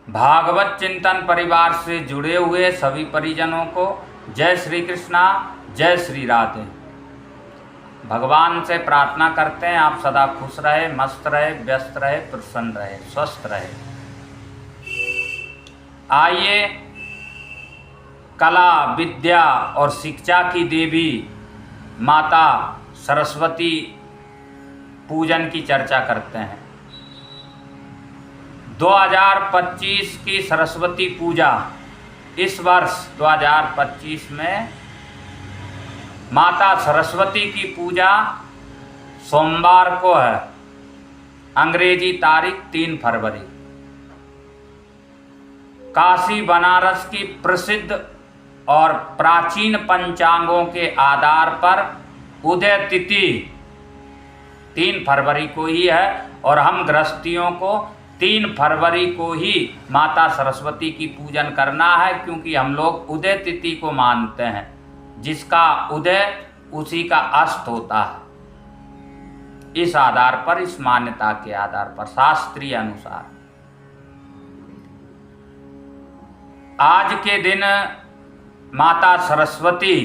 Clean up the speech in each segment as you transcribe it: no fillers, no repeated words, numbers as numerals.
भागवत चिंतन परिवार से जुड़े हुए सभी परिजनों को जय श्री कृष्णा, जय श्री राधे। भगवान से प्रार्थना करते हैं आप सदा खुश रहे, मस्त रहे, व्यस्त रहे, प्रसन्न रहे, स्वस्थ रहे। आइए कला, विद्या और शिक्षा की देवी माता सरस्वती पूजन की चर्चा करते हैं। 2025 की सरस्वती पूजा इस वर्ष 2025 में माता सरस्वती की पूजा सोमवार को है। अंग्रेजी तारीख 3 फरवरी। काशी बनारस की प्रसिद्ध और प्राचीन पंचांगों के आधार पर उदय तिथि 3 फरवरी को ही है और हम गृहस्थियों को 3 फरवरी को ही माता सरस्वती की पूजन करना है, क्योंकि हम लोग उदय तिथि को मानते हैं। जिसका उदय उसी का अस्त होता है। इस आधार पर, इस मान्यता के आधार पर, शास्त्रीय अनुसार आज के दिन माता सरस्वती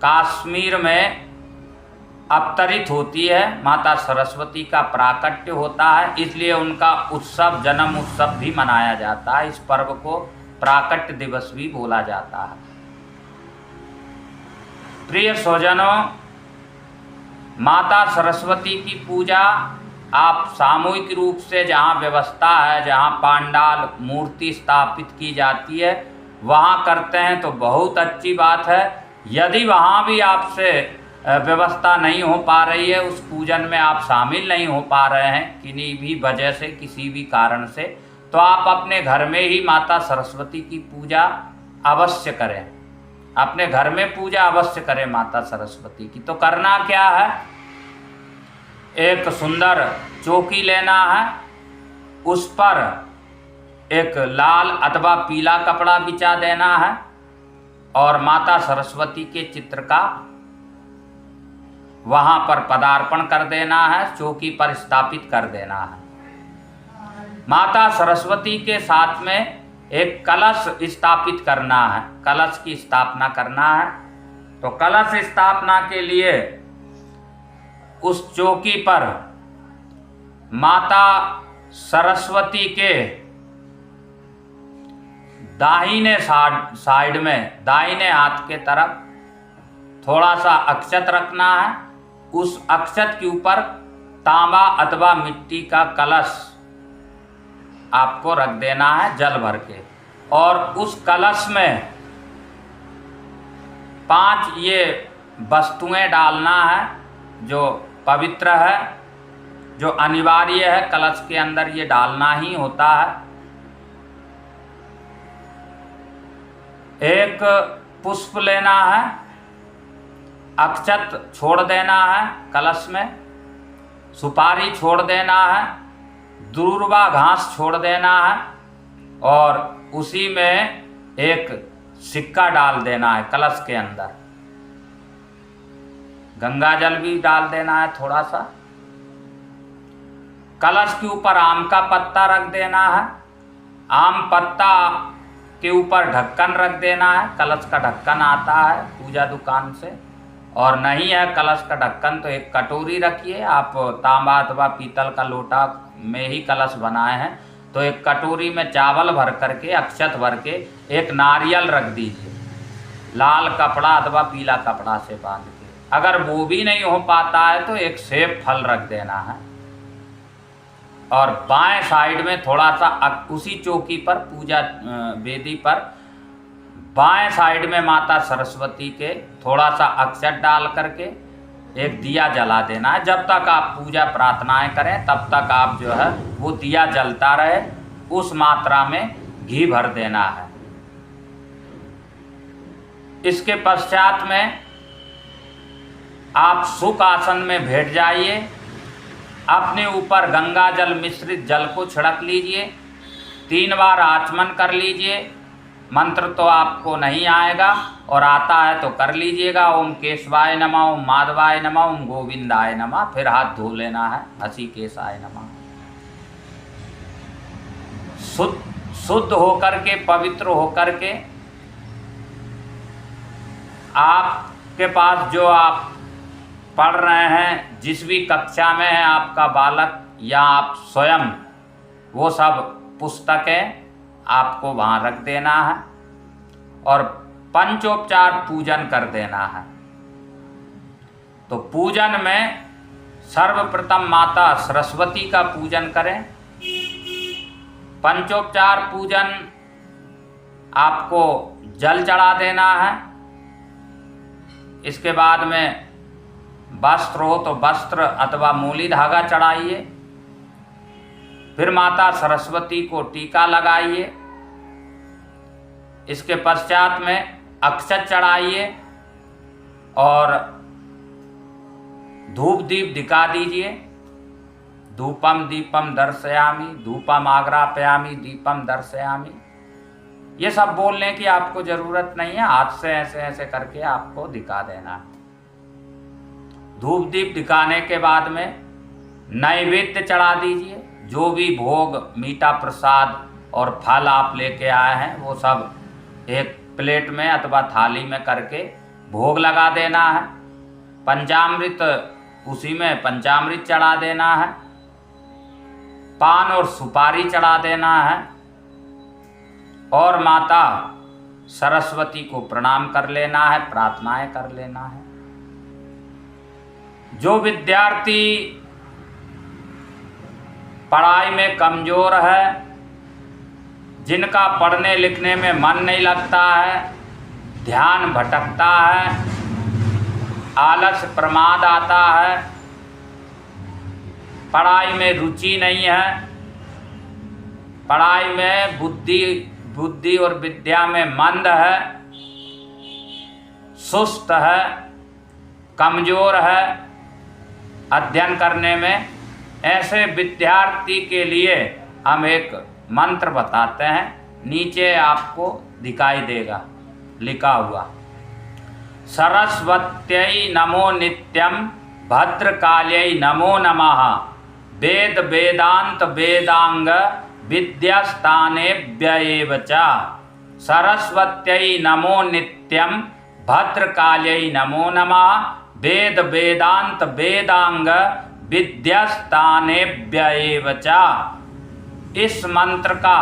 कश्मीर में अवतरित होती है। माता सरस्वती का प्राकट्य होता है, इसलिए उनका उत्सव, जन्म उत्सव भी मनाया जाता है। इस पर्व को प्राकट्य दिवस भी बोला जाता है। प्रिय स्वजनों, माता सरस्वती की पूजा आप सामूहिक रूप से जहाँ व्यवस्था है, जहाँ पांडाल मूर्ति स्थापित की जाती है, वहाँ करते हैं तो बहुत अच्छी बात है। यदि वहाँ भी आपसे व्यवस्था नहीं हो पा रही है, उस पूजन में आप शामिल नहीं हो पा रहे हैं किन्हीं भी वजह से, किसी भी कारण से, तो आप अपने घर में ही माता सरस्वती की पूजा अवश्य करें। अपने घर में पूजा अवश्य करें माता सरस्वती की। तो करना क्या है, एक सुंदर चौकी लेना है, उस पर एक लाल अथवा पीला कपड़ा बिछा देना है और माता सरस्वती के चित्र का वहाँ पर पदार्पण कर देना है, चौकी पर स्थापित कर देना है। माता सरस्वती के साथ में एक कलश स्थापित करना है, कलश की स्थापना करना है। तो कलश स्थापना के लिए उस चौकी पर माता सरस्वती के दाहिने साइड में, दाहिने हाथ के तरफ थोड़ा सा अक्षत रखना है। उस अक्षत के ऊपर तांबा अथवा मिट्टी का कलश आपको रख देना है जल भर के, और उस कलश में 5 ये वस्तुएं डालना है जो पवित्र है, जो अनिवार्य है, कलश के अंदर ये डालना ही होता है। एक पुष्प लेना है, अक्षत छोड़ देना है कलश में, सुपारी छोड़ देना है, दूर्वा घास छोड़ देना है और उसी में एक सिक्का डाल देना है कलश के अंदर। गंगा जल भी डाल देना है थोड़ा सा। कलश के ऊपर आम का पत्ता रख देना है। आम पत्ता के ऊपर ढक्कन रख देना है। कलश का ढक्कन आता है पूजा दुकान से, और नहीं है कलश का ढक्कन तो एक कटोरी रखिए। आप तांबा अथवा पीतल का लोटा में ही कलश बनाए हैं तो एक कटोरी में चावल भर करके, अक्षत भर के, एक नारियल रख दीजिए, लाल कपड़ा अथवा पीला कपड़ा से बांध के। अगर वो भी नहीं हो पाता है तो एक सेब फल रख देना है। और बाएं साइड में थोड़ा सा उसी चौकी पर, पूजा वेदी पर बाएं साइड में माता सरस्वती के थोड़ा सा अक्षत डाल करके एक दिया जला देना है। जब तक आप पूजा प्रार्थनाएं करें तब तक आप जो है वो दिया जलता रहे, उस मात्रा में घी भर देना है। इसके पश्चात में आप सुख आसन में बैठ जाइए। अपने ऊपर गंगा जल मिश्रित जल को छिड़क लीजिए। 3 बार आचमन कर लीजिए। मंत्र तो आपको नहीं आएगा, और आता है तो कर लीजिएगा। ओम केशवाय नमः, ओम माधवाय नमः, ओम गोविंदाय नमः। फिर हाथ धो लेना है, हसी केशाय नमः। शुद्ध शुद्ध होकर के, पवित्र होकर के, आपके पास जो आप पढ़ रहे हैं, जिस भी कक्षा में है आपका बालक या आप स्वयं, वो सब पुस्तकें आपको वहाँ रख देना है और पंचोपचार पूजन कर देना है। तो पूजन में सर्वप्रथम माता सरस्वती का पूजन करें। पंचोपचार पूजन आपको जल चढ़ा देना है। इसके बाद में वस्त्र हो तो वस्त्र अथवा मूली धागा चढ़ाइए। फिर माता सरस्वती को टीका लगाइए। इसके पश्चात में अक्षत चढ़ाइए और धूप दीप दिखा दीजिए। धूपम दीपम दर्शयामि, धूपम आग्रापयामि, दीपम दर्शयामि। ये सब बोलने की आपको जरूरत नहीं है, हाथ से ऐसे ऐसे करके आपको दिखा देना है। धूप दीप दिखाने के बाद में नैवेद्य चढ़ा दीजिए। जो भी भोग, मीठा प्रसाद और फल आप लेके आए हैं वो सब एक प्लेट में अथवा थाली में करके भोग लगा देना है। पंचामृत, उसी में पंचामृत चढ़ा देना है। पान और सुपारी चढ़ा देना है और माता सरस्वती को प्रणाम कर लेना है, प्रार्थनाएं कर लेना है। जो विद्यार्थी पढ़ाई में कमजोर है, जिनका पढ़ने लिखने में मन नहीं लगता है, ध्यान भटकता है, आलस प्रमाद आता है, पढ़ाई में रुचि नहीं है, पढ़ाई में बुद्धि और विद्या में मंद है, सुस्त है, कमजोर है अध्ययन करने में, ऐसे विद्यार्थी के लिए हम एक मंत्र बताते हैं। नीचे आपको दिखाई देगा लिखा हुआ, सरस्वत्यै नमो नित्यं भद्रकाल्यै नमो नमः वेद वेदांत वेदांग विद्यास्थानेभ्य एव च। सरस्वत्यै नमो नित्यं भद्रकाल्यै नमो नमः वेद वेदांत वेदांग विद्यास्थानेभ्य एव च। इस मंत्र का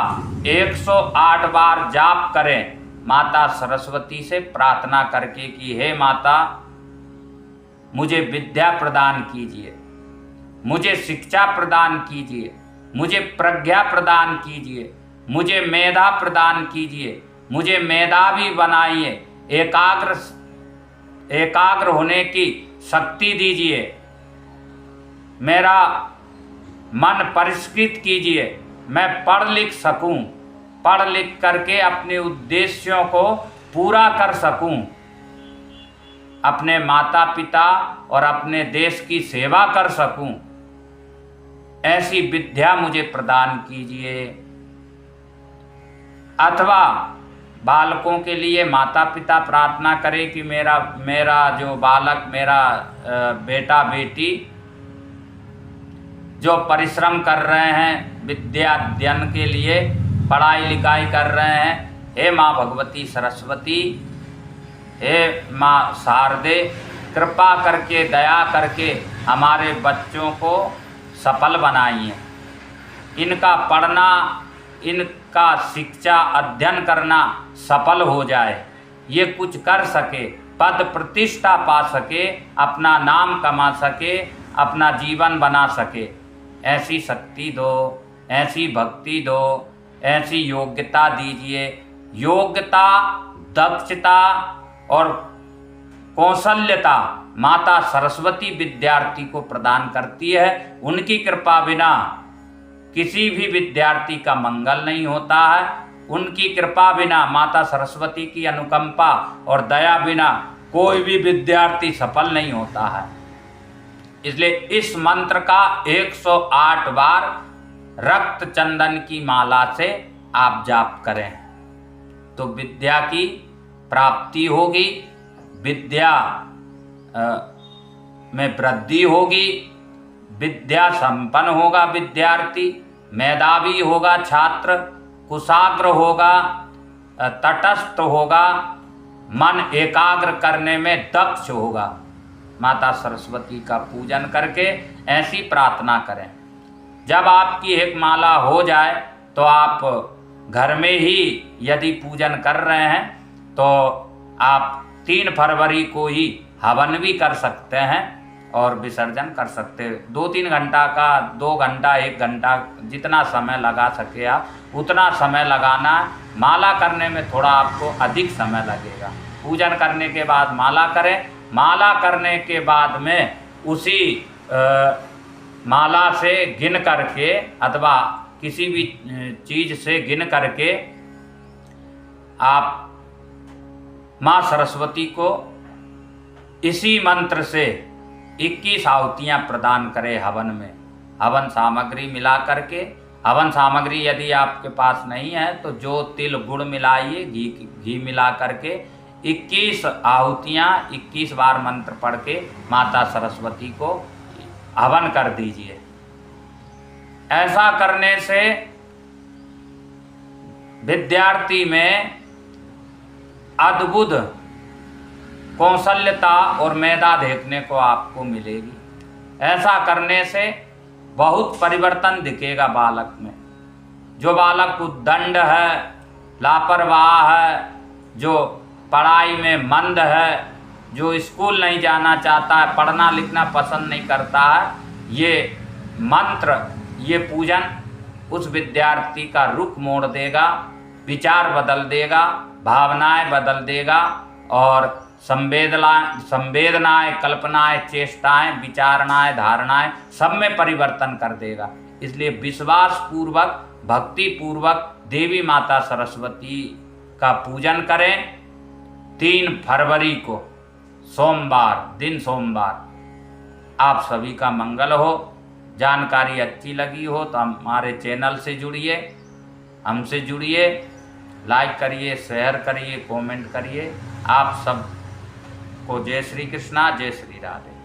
108 बार जाप करें, माता सरस्वती से प्रार्थना करके कि हे माता, मुझे विद्या प्रदान कीजिए, मुझे शिक्षा प्रदान कीजिए, मुझे प्रज्ञा प्रदान कीजिए, मुझे मेधा प्रदान कीजिए, मुझे मेधावी बनाइए, एकाग्र होने की शक्ति दीजिए, मेरा मन परिष्कृत कीजिए, मैं पढ़ लिख सकूं, पढ़ लिख करके अपने उद्देश्यों को पूरा कर सकूं, अपने माता पिता और अपने देश की सेवा कर सकूं, ऐसी विद्या मुझे प्रदान कीजिए। अथवा बालकों के लिए माता पिता प्रार्थना करें कि मेरा जो बालक, मेरा बेटा बेटी जो परिश्रम कर रहे हैं विद्या अध्ययन के लिए, पढ़ाई लिखाई कर रहे हैं, हे माँ भगवती सरस्वती, हे माँ शारदे, कृपा करके दया करके हमारे बच्चों को सफल बनाइए, इनका पढ़ना, इनका शिक्षा अध्ययन करना सफल हो जाए, ये कुछ कर सके, पद प्रतिष्ठा पा सके, अपना नाम कमा सके, अपना जीवन बना सके। ऐसी शक्ति दो, ऐसी भक्ति दो, ऐसी योग्यता दीजिए। योग्यता, दक्षता और कौशल्यता माता सरस्वती विद्यार्थी को प्रदान करती है। उनकी कृपा बिना किसी भी विद्यार्थी का मंगल नहीं होता है। उनकी कृपा बिना, माता सरस्वती की अनुकंपा और दया बिना कोई भी विद्यार्थी सफल नहीं होता है। इसलिए इस मंत्र का 108 बार रक्त चंदन की माला से आप जाप करें तो विद्या की प्राप्ति होगी, विद्या में वृद्धि होगी, विद्या संपन्न होगा विद्यार्थी, मेधावी होगा छात्र कुशाग्र होगा, तटस्थ होगा, मन एकाग्र करने में दक्ष होगा। माता सरस्वती का पूजन करके ऐसी प्रार्थना करें। जब आपकी एक माला हो जाए तो आप घर में ही यदि पूजन कर रहे हैं तो आप 3 फरवरी को ही हवन भी कर सकते हैं और विसर्जन कर सकते हैं। 2-3 घंटा का, 2 घंटा, 1 घंटा, जितना समय लगा सके आप उतना समय लगाना। माला करने में थोड़ा आपको अधिक समय लगेगा। पूजन करने के बाद माला करें। माला करने के बाद में उसी माला से गिन करके अथवा किसी भी चीज़ से गिन करके आप माँ सरस्वती को इसी मंत्र से 21 आहुतियाँ प्रदान करें हवन में। हवन सामग्री मिला करके, हवन सामग्री यदि आपके पास नहीं है तो जो तिल गुड़ मिलाइए, घी मिला करके 21 आहुतियाँ 21 बार मंत्र पढ़ के माता सरस्वती को हवन कर दीजिए। ऐसा करने से विद्यार्थी में अद्भुत कौशल्यता और मेधा देखने को आपको मिलेगी। ऐसा करने से बहुत परिवर्तन दिखेगा बालक में। जो बालक उद्दंड है, लापरवाह है, जो पढ़ाई में मंद है, जो स्कूल नहीं जाना चाहता है, पढ़ना लिखना पसंद नहीं करता है, ये मंत्र, ये पूजन उस विद्यार्थी का रुख मोड़ देगा, विचार बदल देगा, भावनाएं बदल देगा और संवेदनाएं, कल्पनाएं, चेष्टाएं, विचारणाएं, धारणाएं सब में परिवर्तन कर देगा। इसलिए विश्वास पूर्वक, भक्ति पूर्वक देवी माता सरस्वती का पूजन करें। 3 फरवरी को सोमवार, दिन सोमवार। आप सभी का मंगल हो। जानकारी अच्छी लगी हो तो हमारे चैनल से जुड़िए, हमसे जुड़िए, लाइक करिए, शेयर करिए, कमेंट करिए। आप सब को जय श्री कृष्णा, जय श्री राधे।